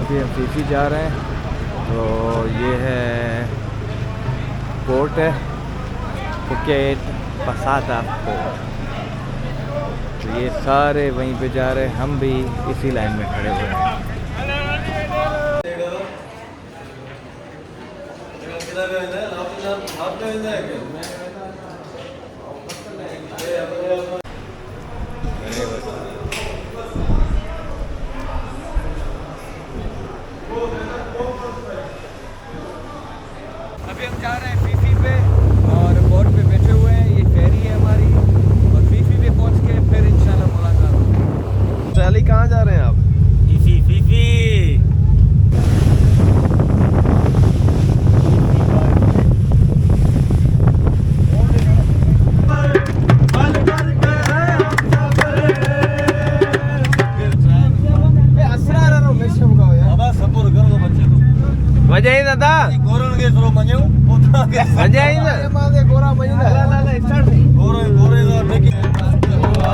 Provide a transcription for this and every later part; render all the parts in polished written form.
अभी हम फीफी जा रहे हैं। तो ये है पोर्ट है, फुकेट पसादा पोर्ट। तो ये सारे वहीं पे जा रहे हैं, हम भी इसी लाइन में खड़े हुए हैं। अभी हम जा रहे हैं फीफी पे और बोट पे बैठे हुए हैं। ये फेरी है हमारी और फीफी पे पहुंच के फिर इंशाल्लाह मुलाकात होगी। चाली कहाँ जा रहे हैं आप? Phi Phi Phi Phi. मजा आई दादा गोरन के थ्रो मन्यो मजा आई ना मादे गोरा मजा ला ला ला स्टार्ट गोरे गोरे दा देखी दुआ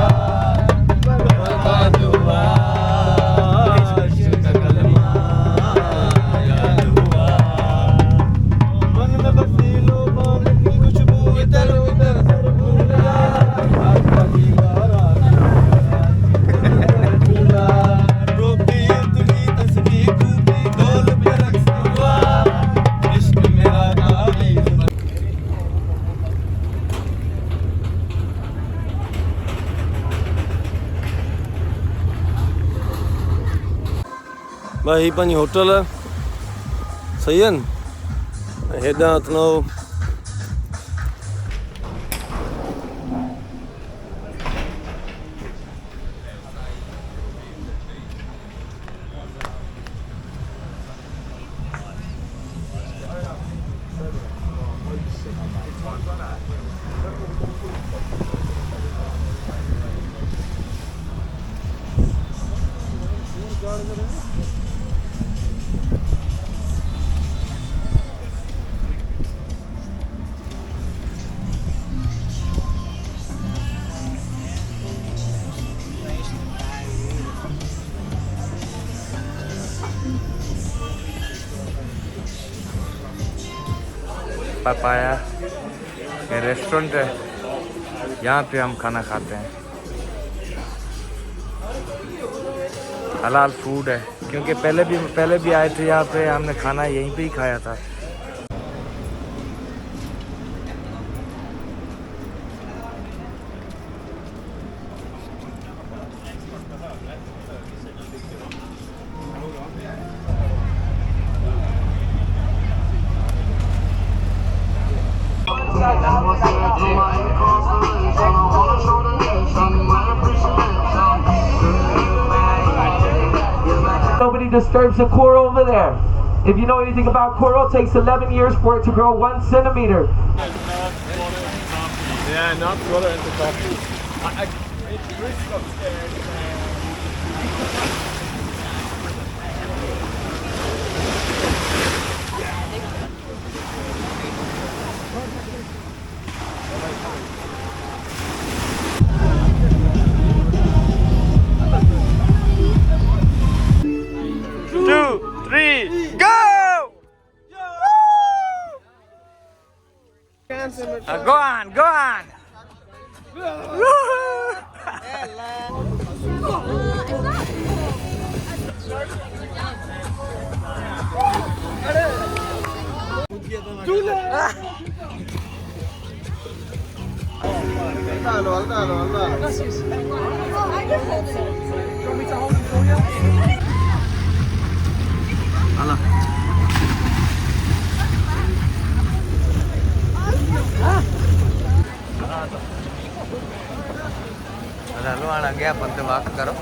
इश्क का कलमा याद हुआ मन में बसीलो बाग की खुशबू इधर उधर सर भूला आपका दीवारा रोकी तुझी तस्वीर टूटी ढोल पे रख भाई पंहिंजी होटल सही है न हेॾां अथनो पापाया ये रेस्टोरेंट है, यहाँ पे हम खाना खाते हैं। हलाल फूड है क्योंकि पहले भी आए थे यहाँ पे, हमने खाना यहीं पे ही खाया था। Nobody disturbs the coral over there. If you know anything about coral, it takes 11 years for it to grow 1 centimeter. Yeah, not water into coffee. It's risk of Go on, go on. Lalu anaknya apa tuh wak karo?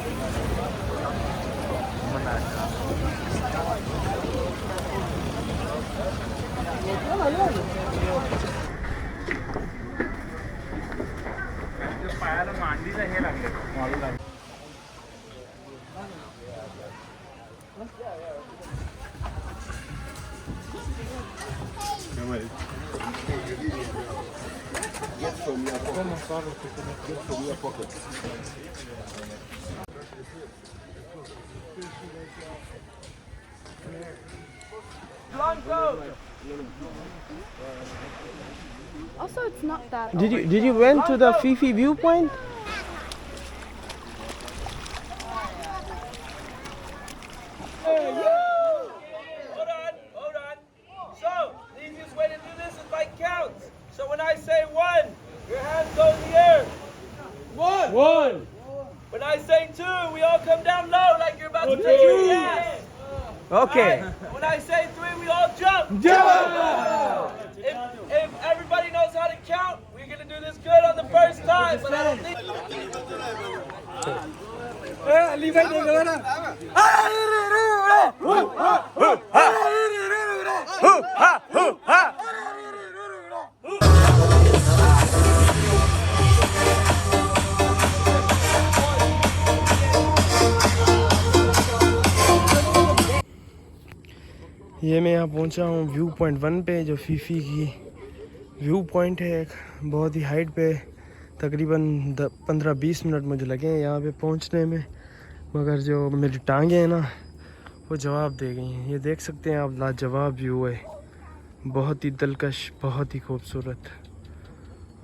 Also, it's not that. Did you went to the Phi Phi viewpoint? Hold on. So, the easiest way to do this is by counts. So when I say one, your hands go in the air. One. When I say two, we all come down low like you're about to take your gas. Okay. When I say three, we all jump. If everybody knows how to count, we're gonna do this good on the first time. But I don't think. ये मैं यहाँ पहुँचा हूँ view point 1 पे, जो फी फी की view point है। एक बहुत ही हाइट पे, तकरीबन 15-20 मिनट मुझे लगे हैं यहाँ पे पहुँचने में, मगर जो मेरी टांगें हैं ना वो जवाब दे गई हैं। ये देख सकते हैं आप, लाजवाब व्यू है, बहुत ही दिलकश, बहुत ही खूबसूरत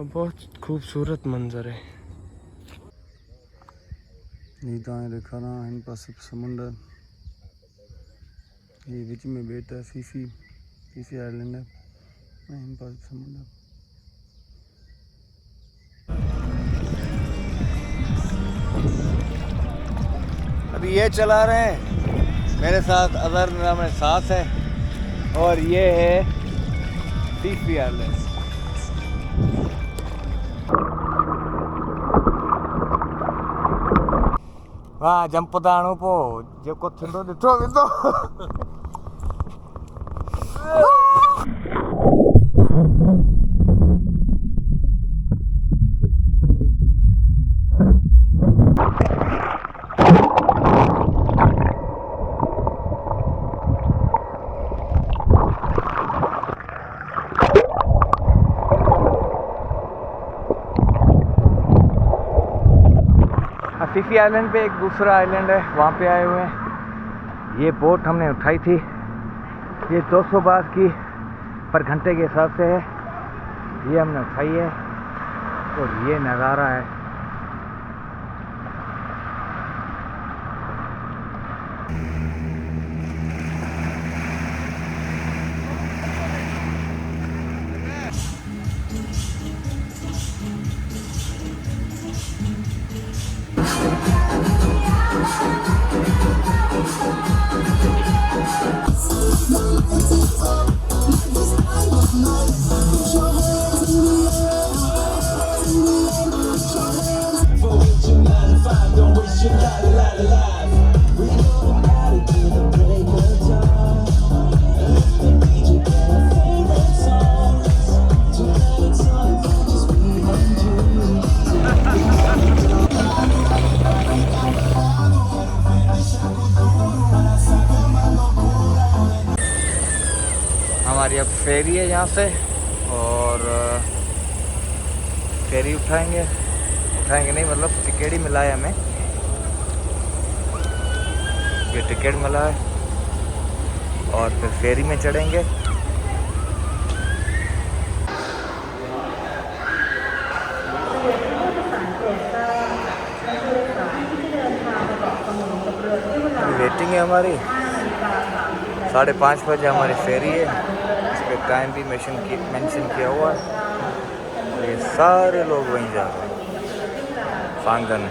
और बहुत खूबसूरत मंजर है। नीताएं देखा ना इन पास समुंदर, ये बीच में बेटा है फी फी आइलैंड है, इन पास समुंदर। अभी ये चला रहे हैं, मेरे साथ अदर नाम है साथ है, और ये है फी फी आइलैंड। वाह जंपदाणो पो जेको थींदो ॾिठो वेंदो। फी फी आइलैंड पे एक दूसरा आइलैंड है, वहाँ पे आए हुए हैं। ये बोट हमने उठाई थी, ये 200 बार की पर घंटे के हिसाब से है, ये हमने उठाई है और ये नज़ारा है। हमारी अब फेरी है यहाँ से, और फेरी उठाएंगे नहीं, मतलब टिकट ही मिला है हमें, ये टिकट मिला है, और फिर फेरी में चढ़ेंगे। वेटिंग है हमारी, 5:30 बजे हमारी फेरी है, इस पर टाइम भी मेंशन किया हुआ है। ये सारे लोग वहीं जा रहे हैं, फांगन।